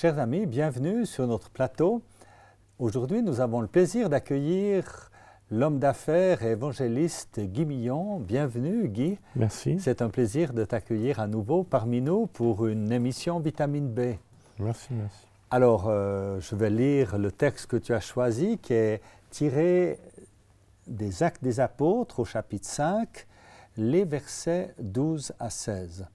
Chers amis, bienvenue sur notre plateau. Aujourd'hui, nous avons le plaisir d'accueillir l'homme d'affaires et évangéliste Guy Millon. Bienvenue Guy. Merci. C'est un plaisir de t'accueillir à nouveau parmi nous pour une émission Vitamine B. Merci, merci. Alors, je vais lire le texte que tu as choisi qui est tiré des Actes des Apôtres au chapitre 5, les versets 12 à 16.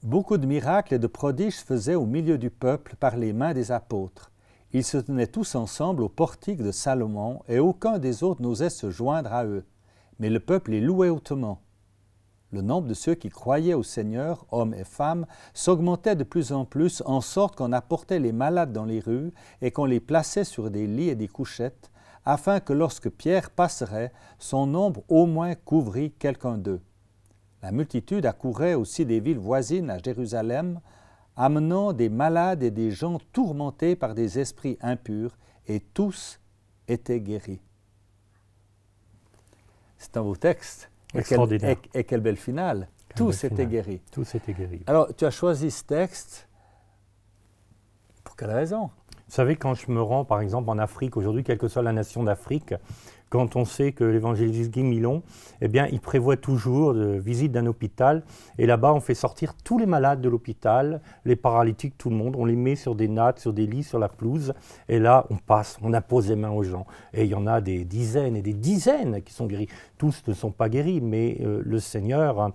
Beaucoup de miracles et de prodiges se faisaient au milieu du peuple par les mains des apôtres. Ils se tenaient tous ensemble au portique de Salomon et aucun des autres n'osait se joindre à eux. Mais le peuple les louait hautement. Le nombre de ceux qui croyaient au Seigneur, hommes et femmes, s'augmentait de plus en plus, en sorte qu'on apportait les malades dans les rues et qu'on les plaçait sur des lits et des couchettes, afin que lorsque Pierre passerait, son ombre au moins couvrit quelqu'un d'eux. La multitude accourait aussi des villes voisines à Jérusalem, amenant des malades et des gens tourmentés par des esprits impurs, et tous étaient guéris. C'est un beau texte. Extraordinaire. Et quelle belle finale. Tous étaient guéris. Tous étaient guéris. Alors, tu as choisi ce texte. Pour quelle raison? Vous savez, quand je me rends, par exemple, en Afrique, aujourd'hui, quelle que soit la nation d'Afrique, quand on sait que l'évangéliste Guy Millon, eh bien, il prévoit toujours de visite d'un hôpital. Et là-bas, on fait sortir tous les malades de l'hôpital, les paralytiques, tout le monde. On les met sur des nattes, sur des lits, sur la pelouse. Et là, on passe, on impose les mains aux gens. Et il y en a des dizaines et des dizaines qui sont guéris. Tous ne sont pas guéris, mais le Seigneur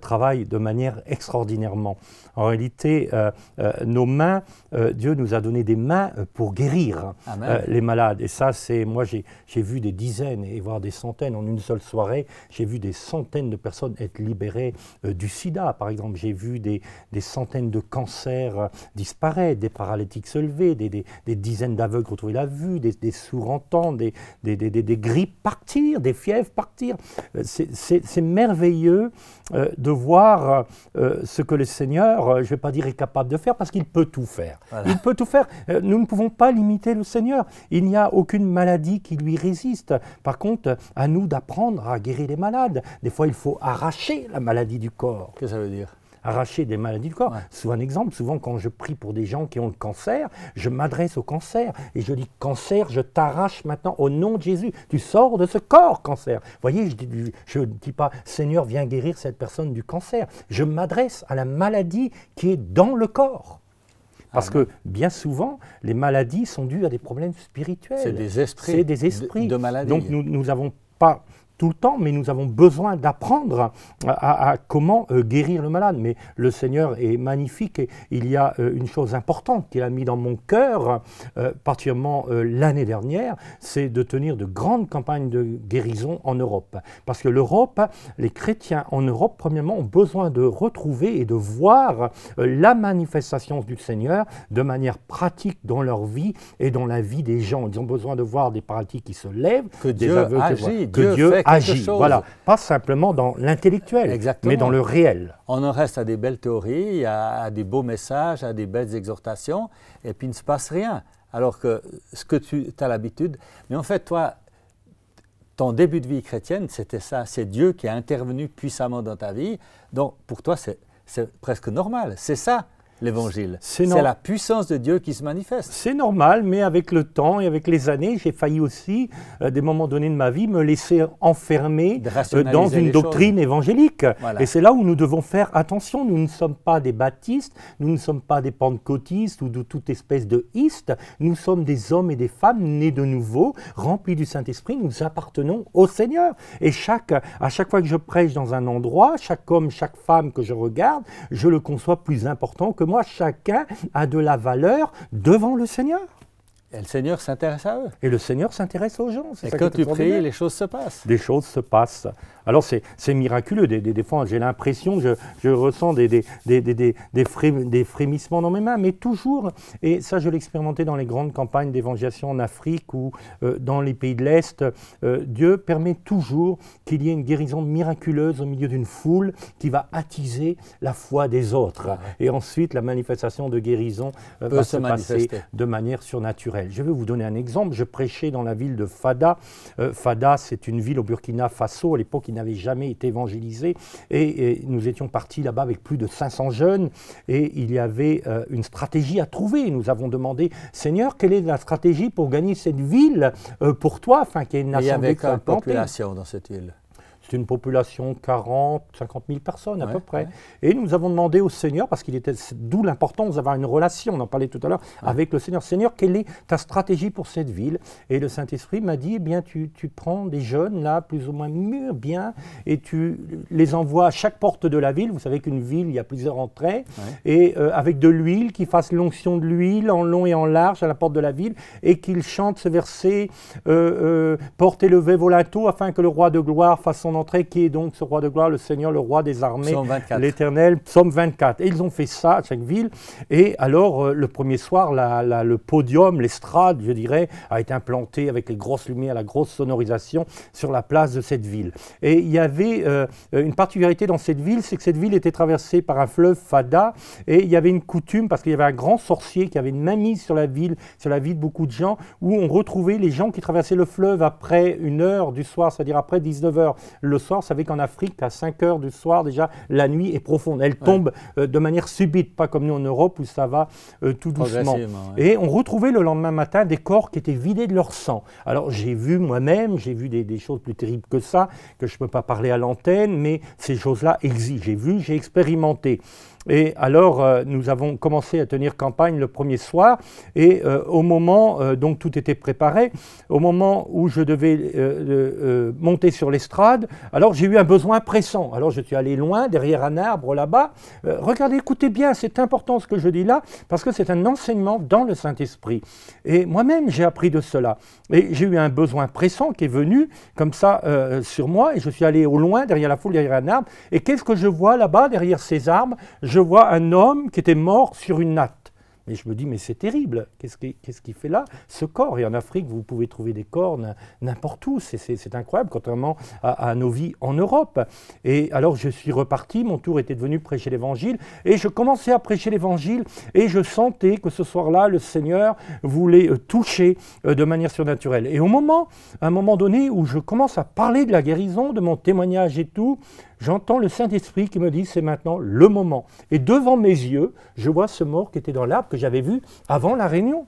travaille de manière extraordinairement. En réalité, nos mains, Dieu nous a donné des mains pour guérir les malades. Et ça, c'est, moi, j'ai vu des dizaines et voire des centaines en une seule soirée. J'ai vu des centaines de personnes être libérées du sida, par exemple. J'ai vu des centaines de cancers disparaître, des paralytiques se lever, des dizaines d'aveugles retrouver la vue, des sourds entendre, des grippes partir, des fièvres partir. C'est merveilleux de voir ce que le Seigneur, je ne vais pas dire est capable de faire, parce qu'il peut tout faire. Voilà. Il peut tout faire. Nous ne pouvons pas limiter le Seigneur. Il n'y a aucune maladie qui lui résiste. Par contre, à nous d'apprendre à guérir les malades. Des fois, il faut arracher la maladie du corps. Qu'est-ce que ça veut dire? Arracher des maladies du corps. Ouais. Souvent, un exemple, souvent quand je prie pour des gens qui ont le cancer, je m'adresse au cancer et je dis, cancer, je t'arrache maintenant au nom de Jésus. Tu sors de ce corps, cancer. Vous voyez, je ne dis pas, Seigneur, viens guérir cette personne du cancer. Je m'adresse à la maladie qui est dans le corps. Parce que bien souvent, les maladies sont dues à des problèmes spirituels. C'est des esprits. C'est des esprits. De maladies. Donc nous n'avons pas tout le temps, mais nous avons besoin d'apprendre à comment guérir le malade. Mais le Seigneur est magnifique et il y a une chose importante qu'il a mis dans mon cœur, particulièrement l'année dernière, c'est de tenir de grandes campagnes de guérison en Europe. Parce que l'Europe, les chrétiens en Europe, premièrement, ont besoin de retrouver et de voir la manifestation du Seigneur de manière pratique dans leur vie et dans la vie des gens. Ils ont besoin de voir des paralytiques qui se lèvent, que des Dieu aveugles agit, que Dieu agit. Voilà, pas simplement dans l'intellectuel, mais dans le réel. On en reste à des belles théories, à des beaux messages, à des belles exhortations, et puis il ne se passe rien. Alors que ce que tu as l'habitude, mais en fait, toi, ton début de vie chrétienne, c'était ça, c'est Dieu qui a intervenu puissamment dans ta vie, donc pour toi, c'est presque normal, c'est ça. L'Évangile. C'est la puissance de Dieu qui se manifeste. C'est normal, mais avec le temps et avec les années, j'ai failli aussi, à des moments donnés de ma vie, me laisser enfermer dans une doctrine évangélique. Voilà. Et c'est là où nous devons faire attention. Nous ne sommes pas des baptistes, nous ne sommes pas des pentecôtistes ou de toute espèce de istes. Nous sommes des hommes et des femmes nés de nouveau, remplis du Saint-Esprit. Nous appartenons au Seigneur. Et à chaque fois que je prêche dans un endroit, chaque homme, chaque femme que je regarde, je le conçois plus important que moi. Chacun a de la valeur devant le Seigneur. Et le Seigneur s'intéresse à eux. Et le Seigneur s'intéresse aux gens. Et quand tu pries, les choses se passent. Des choses se passent. Alors c'est miraculeux. Des fois, j'ai l'impression, je ressens des frémissements dans mes mains, mais toujours, et ça je l'ai expérimenté dans les grandes campagnes d'évangélisation en Afrique ou dans les pays de l'Est, Dieu permet toujours qu'il y ait une guérison miraculeuse au milieu d'une foule qui va attiser la foi des autres. Et ensuite, la manifestation de guérison va se passer de manière surnaturelle. Je vais vous donner un exemple. Je prêchais dans la ville de Fada. Fada, c'est une ville au Burkina Faso. À l'époque, qui n'avaient jamais été évangélisés. Et nous étions partis là-bas avec plus de 500 jeunes et il y avait une stratégie à trouver. Nous avons demandé, Seigneur, quelle est la stratégie pour gagner cette ville pour toi, afin qu'il y ait une assemblée qui soit implantée. Il y avait quelle implantée. population dans cette île? C'est une population 40, 50 000 personnes à Ouais, peu près. ouais. Et nous avons demandé au Seigneur, parce qu'il était, d'où l'importance d'avoir une relation, on en parlait tout à l'heure, avec le Seigneur. Seigneur, quelle est ta stratégie pour cette ville? Et le Saint-Esprit m'a dit, eh bien, tu prends des jeunes, là, plus ou moins mûrs, bien, et tu les envoies à chaque porte de la ville. Vous savez qu'une ville, il y a plusieurs entrées, et avec de l'huile, qu'ils fassent l'onction de l'huile en long et en large à la porte de la ville, et qu'ils chantent ce verset, portez-le vos linteaux, afin que le roi de gloire fasse son entrée, qui est donc ce roi de gloire, le Seigneur, le roi des armées, l'Éternel, psaume 24. Et ils ont fait ça à chaque ville. Et alors, le premier soir, le podium, l'estrade, je dirais, a été implanté avec les grosses lumières, la grosse sonorisation sur la place de cette ville. Et il y avait une particularité dans cette ville, c'est que cette ville était traversée par un fleuve Fada, et il y avait une coutume, parce qu'il y avait un grand sorcier qui avait une main mise sur la vie de beaucoup de gens, où on retrouvait les gens qui traversaient le fleuve après 1h du soir, c'est-à-dire après 19h le soir. Vous savez qu'en Afrique, à 5h du soir, déjà, la nuit est profonde. Elle tombe de manière subite, pas comme nous en Europe où ça va tout doucement. Et on retrouvait le lendemain matin des corps qui étaient vidés de leur sang. Alors j'ai vu moi-même, j'ai vu des choses plus terribles que ça, que je ne peux pas parler à l'antenne, mais ces choses-là existent. J'ai vu, j'ai expérimenté. Et alors, nous avons commencé à tenir campagne le premier soir, et au moment, donc tout était préparé, au moment où je devais monter sur l'estrade, alors j'ai eu un besoin pressant. Alors je suis allé loin, derrière un arbre là-bas. Regardez, écoutez bien, c'est important ce que je dis là, parce que c'est un enseignement dans le Saint-Esprit. Et moi-même, j'ai appris de cela. Et j'ai eu un besoin pressant qui est venu, comme ça, sur moi, et je suis allé au loin, derrière la foule, derrière un arbre. Et qu'est-ce que je vois là-bas, derrière ces arbres? Je vois un homme qui était mort sur une natte. Mais je me dis, mais c'est terrible, qu'est-ce qu'il fait là, ce corps? Et en Afrique, vous pouvez trouver des corps n'importe où, c'est incroyable, contrairement à nos vies en Europe. Et alors je suis reparti, mon tour était devenu prêcher l'Évangile, et je commençais à prêcher l'Évangile, et je sentais que ce soir-là, le Seigneur voulait toucher de manière surnaturelle. Et à un moment donné, où je commence à parler de la guérison, de mon témoignage et tout, j'entends le Saint-Esprit qui me dit, c'est maintenant le moment. Et devant mes yeux, je vois ce mort qui était dans l'arbre que j'avais vu avant la réunion.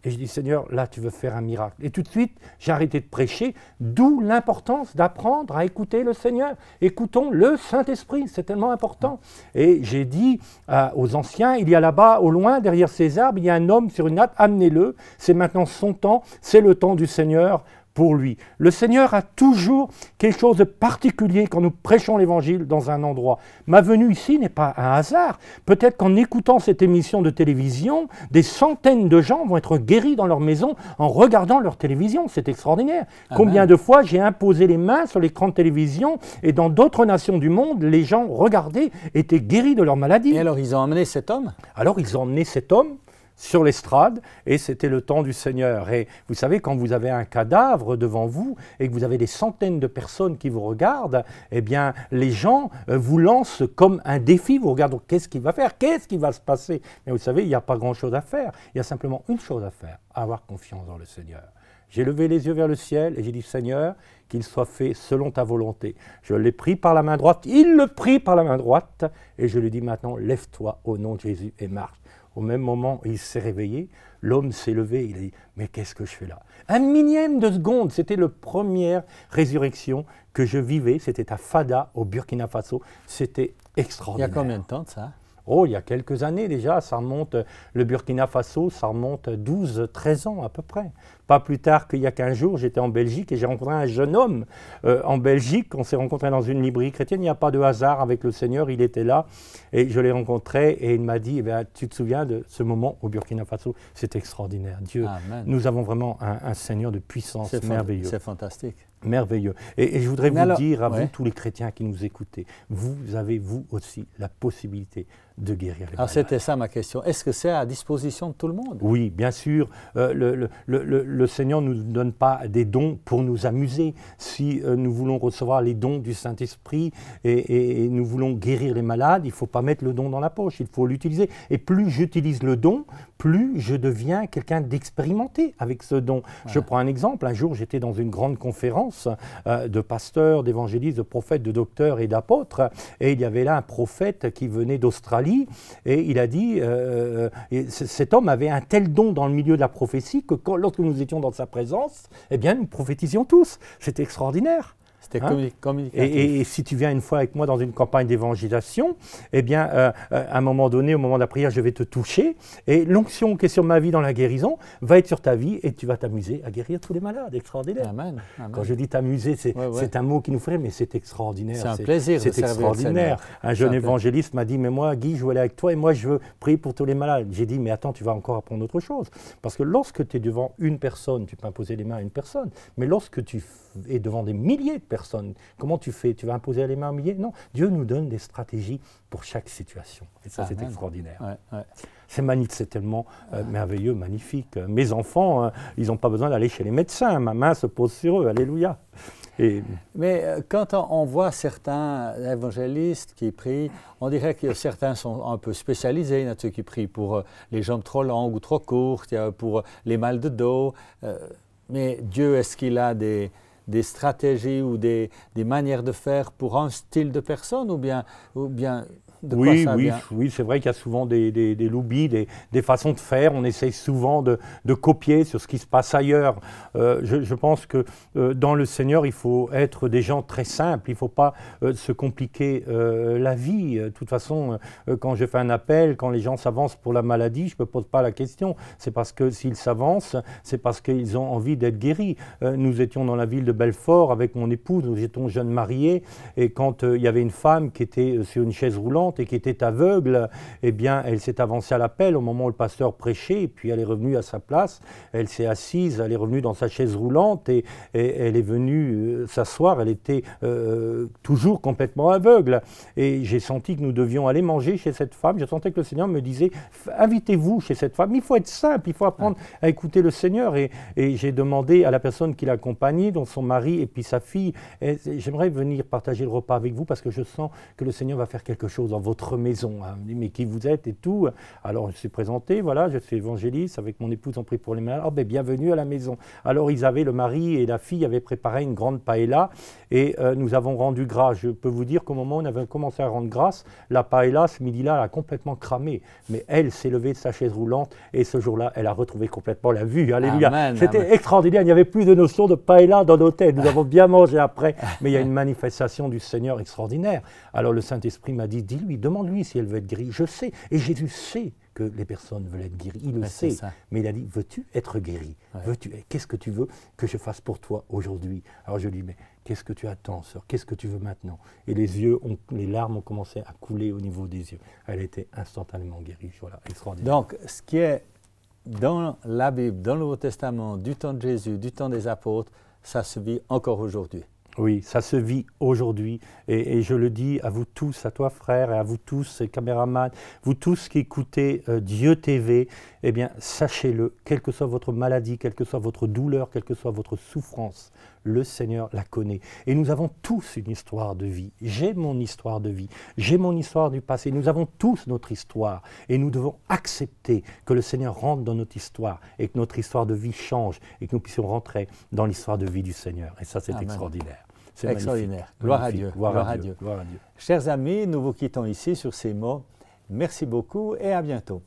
Et je dis, Seigneur, là, tu veux faire un miracle. Et tout de suite, j'ai arrêté de prêcher, d'où l'importance d'apprendre à écouter le Seigneur. Écoutons le Saint-Esprit, c'est tellement important. Et j'ai dit aux anciens, il y a là-bas, au loin, derrière ces arbres, il y a un homme sur une natte, amenez-le, c'est maintenant son temps, c'est le temps du Seigneur. Pour lui. Le Seigneur a toujours quelque chose de particulier quand nous prêchons l'Évangile dans un endroit. Ma venue ici n'est pas un hasard. Peut-être qu'en écoutant cette émission de télévision, des centaines de gens vont être guéris dans leur maison en regardant leur télévision. C'est extraordinaire. Amen. Combien de fois j'ai imposé les mains sur l'écran de télévision et dans d'autres nations du monde, les gens regardaient, étaient guéris de leur maladie. Et alors ils ont emmené cet homme? Alors ils ont emmené cet homme sur l'estrade, et c'était le temps du Seigneur. Et vous savez, quand vous avez un cadavre devant vous, et que vous avez des centaines de personnes qui vous regardent, eh bien, les gens vous lancent comme un défi, vous regardez, qu'est-ce qu'il va faire, qu'est-ce qui va se passer? Mais vous savez, il n'y a pas grand-chose à faire, il y a simplement une chose à faire, avoir confiance dans le Seigneur. J'ai levé les yeux vers le ciel, et j'ai dit, Seigneur, qu'il soit fait selon ta volonté. Je l'ai pris par la main droite, il le prit par la main droite, et je lui dis maintenant, lève-toi au nom de Jésus et marche. Au même moment, il s'est réveillé, l'homme s'est levé, il a dit « Mais qu'est-ce que je fais là ?» Un millième de seconde, c'était la première résurrection que je vivais, c'était à Fada, au Burkina Faso, c'était extraordinaire. Il y a combien de temps de ça? Oh, il y a quelques années déjà, ça remonte, le Burkina Faso, ça remonte 12-13 ans à peu près. Pas plus tard qu'il y a 15 jours, j'étais en Belgique et j'ai rencontré un jeune homme en Belgique. On s'est rencontré dans une librairie chrétienne, il n'y a pas de hasard avec le Seigneur, il était là et je l'ai rencontré et il m'a dit, eh bien, tu te souviens de ce moment au Burkina Faso? C'est extraordinaire. Dieu, Amen. Nous avons vraiment un Seigneur de puissance merveilleux. C'est fantastique. Merveilleux. Et je voudrais vous dire à vous, tous les chrétiens qui nous écoutez, vous avez vous aussi la possibilité de guérir les malades. Alors c'était ça ma question. Est-ce que c'est à disposition de tout le monde? Oui, bien sûr. Le le Seigneur ne nous donne pas des dons pour nous amuser. Si nous voulons recevoir les dons du Saint-Esprit et nous voulons guérir les malades, il ne faut pas mettre le don dans la poche, il faut l'utiliser. Et plus j'utilise le don, plus je deviens quelqu'un d'expérimenté avec ce don. Ouais. Je prends un exemple. Un jour, j'étais dans une grande conférence de pasteurs, d'évangélistes, de prophètes, de docteurs et d'apôtres. Et il y avait là un prophète qui venait d'Australie. Et il a dit, cet homme avait un tel don dans le milieu de la prophétie que lorsque nous étions dans sa présence, eh bien, nous prophétisions tous. C'était extraordinaire. C'était communicatif. Et si tu viens une fois avec moi dans une campagne d'évangélisation, eh bien, à un moment donné, au moment de la prière, je vais te toucher et l'onction qui est sur ma vie dans la guérison va être sur ta vie et tu vas t'amuser à guérir tous les malades. Extraordinaire. Amen. Amen. Quand je dis t'amuser, c'est un mot qui nous ferait, mais c'est extraordinaire. C'est un plaisir. C'est extraordinaire. Un jeune évangéliste m'a dit, mais moi, Guy, je veux aller avec toi et moi, je veux prier pour tous les malades. J'ai dit, mais attends, tu vas encore apprendre autre chose. Parce que lorsque tu es devant une personne, tu peux imposer les mains à une personne. Mais lorsque tu es devant des milliers de personnes, comment tu fais? Tu vas imposer les mains à un millier? Non, Dieu nous donne des stratégies pour chaque situation. Et ça, c'est extraordinaire. Ouais. C'est magnifique, c'est tellement merveilleux, magnifique. Mes enfants, ils n'ont pas besoin d'aller chez les médecins. Ma main se pose sur eux. Alléluia. Mais quand on voit certains évangélistes qui prient, on dirait que certains sont un peu spécialisés. Il y en a ceux qui prient pour les jambes trop longues ou trop courtes, pour les mal de dos. Mais Dieu, est-ce qu'il a des stratégies ou des manières de faire pour un style de personne ou bien de quoi ça vient? Oui, c'est vrai qu'il y a souvent des loubies, des façons de faire. On essaye souvent de copier sur ce qui se passe ailleurs. Je pense que dans le Seigneur, il faut être des gens très simples. Il ne faut pas se compliquer la vie. De toute façon, quand je fais un appel, quand les gens s'avancent pour la maladie, je ne me pose pas la question. C'est parce que s'ils s'avancent, c'est parce qu'ils ont envie d'être guéris. Nous étions dans la ville de Belfort avec mon épouse, nous étions jeunes mariés, et quand il y avait une femme qui était sur une chaise roulante et qui était aveugle, eh bien, elle s'est avancée à l'appel au moment où le pasteur prêchait, et puis elle est revenue à sa place, elle s'est assise, elle est revenue dans sa chaise roulante, et elle est venue s'asseoir, elle était toujours complètement aveugle. Et j'ai senti que nous devions aller manger chez cette femme, je sentais que le Seigneur me disait, invitez-vous chez cette femme, il faut être simple, il faut apprendre à écouter le Seigneur, et j'ai demandé à la personne qui l'accompagnait, dont son mari et puis sa fille, j'aimerais venir partager le repas avec vous parce que je sens que le Seigneur va faire quelque chose dans votre maison. Elle me dit, mais qui vous êtes et tout. Alors je suis présenté, voilà, je suis évangéliste, avec mon épouse on prie pour les malades. Oh ben bienvenue à la maison. Alors ils avaient, le mari et la fille avaient préparé une grande paella et nous avons rendu grâce. Je peux vous dire qu'au moment où on avait commencé à rendre grâce, la paella ce midi-là elle a complètement cramé. Mais elle s'est levée de sa chaise roulante et ce jour-là elle a retrouvé complètement la vue. Alléluia. C'était extraordinaire. Il n'y avait plus de notion de paella dans l'hôtel. Nous avons bien mangé après, mais il y a une manifestation du Seigneur extraordinaire. Alors le Saint-Esprit m'a dit, dis-lui, demande-lui si elle veut être guérie. Je sais, et Jésus sait que les personnes veulent être guéries, il le sait. Mais il a dit, veux-tu être guéri? Qu'est-ce que tu veux que je fasse pour toi aujourd'hui? Alors je lui dis, mais qu'est-ce que tu attends, sœur? Qu'est-ce que tu veux maintenant? Et les larmes ont commencé à couler au niveau des yeux. Elle était instantanément guérie. Voilà, extraordinaire. Donc, ce qui est dans la Bible, dans le Nouveau Testament, du temps de Jésus, du temps des apôtres, ça se vit encore aujourd'hui. Oui, ça se vit aujourd'hui et je le dis à vous tous, à toi frère et à vous tous, caméramans, vous tous qui écoutez Dieu TV, eh bien sachez-le, quelle que soit votre maladie, quelle que soit votre douleur, quelle que soit votre souffrance, le Seigneur la connaît. Et nous avons tous une histoire de vie. J'ai mon histoire de vie, j'ai mon histoire du passé, nous avons tous notre histoire et nous devons accepter que le Seigneur rentre dans notre histoire et que notre histoire de vie change et que nous puissions rentrer dans l'histoire de vie du Seigneur. Et ça, c'est extraordinaire. C'est extraordinaire. Gloire à Dieu. Gloire à Dieu. Chers amis, nous vous quittons ici sur ces mots. Merci beaucoup et à bientôt.